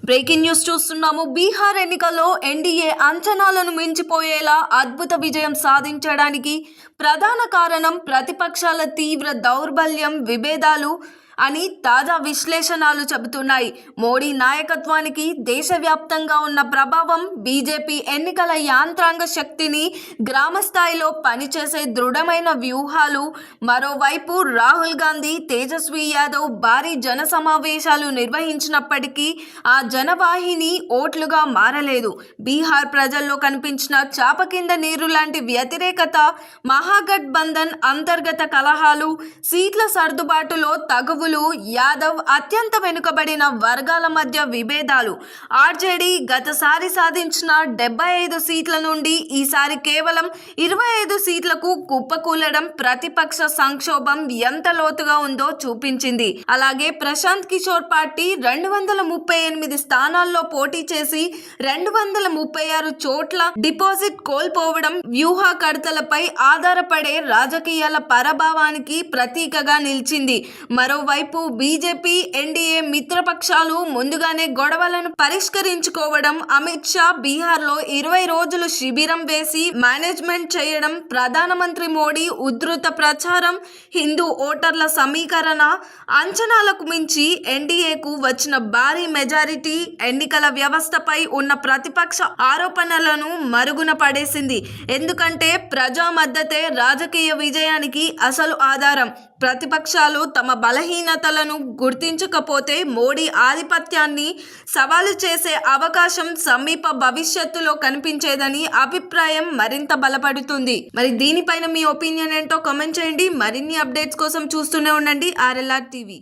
Breaking news చూస్తున్నాము. బీహార్ ఎన్నికల్లో NDA అంచనాలను మించిపోయేలా అద్భుత విజయం సాధించడానికి ప్రధాన కారణం ప్రతిపక్షాల తీవ్ర దౌర్బల్యం, విభేదాలు అని తాజా విశ్లేషణలు చెబుతున్నాయి. మోడీ నాయకత్వానికి దేశవ్యాప్తంగా ఉన్న ప్రభావం, బీజేపీ ఎన్నికల యాంత్రాంగ శక్తిని, గ్రామ స్థాయిలో పనిచేసే దృఢమైన వ్యూహాలు, మరోవైపు రాహుల్ గాంధీ, తేజస్వి యాదవ్ భారీ జన సమావేశాలు నిర్వహించినప్పటికీ ఆ జనవాహిని ఓట్లుగా మారలేదు. బీహార్ ప్రజల్లో కనిపించిన చాప కింద నీరు లాంటి వ్యతిరేకత, మహాగఠబంధన్ అంతర్గత కలహాలు, సీట్ల సర్దుబాటులో తగువులు, యాదవ్ అత్యంత వెనుకబడిన వర్గాల మధ్య విభేదాలు, ఆర్జేడీ గతసారి సాధించిన 75 సీట్ల నుండి ఈసారి కేవలం 25 సీట్లకు కుప్పకూలడం ప్రతిపక్ష సంక్షోభం ఎంత లోతుగా ఉందో చూపించింది. అలాగే ప్రశాంత్ కిషోర్ పార్టీ 238 స్థానాల్లో పోటీ చేసి 236 చోట్ల డిపాజిట్ కోల్పోవడం వ్యూహకర్తలపై ఆధారపడే రాజకీయాల పరభావానికి ప్రతీకగా నిలిచింది. మరోవైపు బీజేపీ, ఎన్డీఏ మిత్రపక్షాలు ముందుగానే గొడవలను పరిష్కరించుకోవడం, అమిత్ షా బీహార్లో 20 రోజులు శిబిరం వేసి మేనేజ్మెంట్ చేయడం, ప్రధానమంత్రి మోడీ ఉధృత ప్రచారం, హిందూ ఓటర్ల సమీకరణ అంచనాలకు మించి ఎన్డీఏకు వచ్చిన భారీ మెజారిటీ ఎన్నికల వ్యవస్థపై ఉన్న ప్రతిపక్ష ఆరోపణలను మరుగున పడేసింది. ఎందుకంటే ప్రజా మద్దతే రాజకీయ విజయానికి అసలు ఆధారం. ప్రతిపక్షాలు తమ బలహీనతలను గుర్తించకపోతే మోడీ ఆధిపత్యాన్ని సవాలు చేసే అవకాశం సమీప భవిష్యత్తులో కనిపించేదని అభిప్రాయం మరింత బలపడుతుంది. మరి దీనిపైన మీ ఒపీనియన్ ఏంటో కామెంట్ చేయండి. మరిన్ని అప్డేట్స్ కోసం చూస్తూనే ఉండండి RLR టీవీ.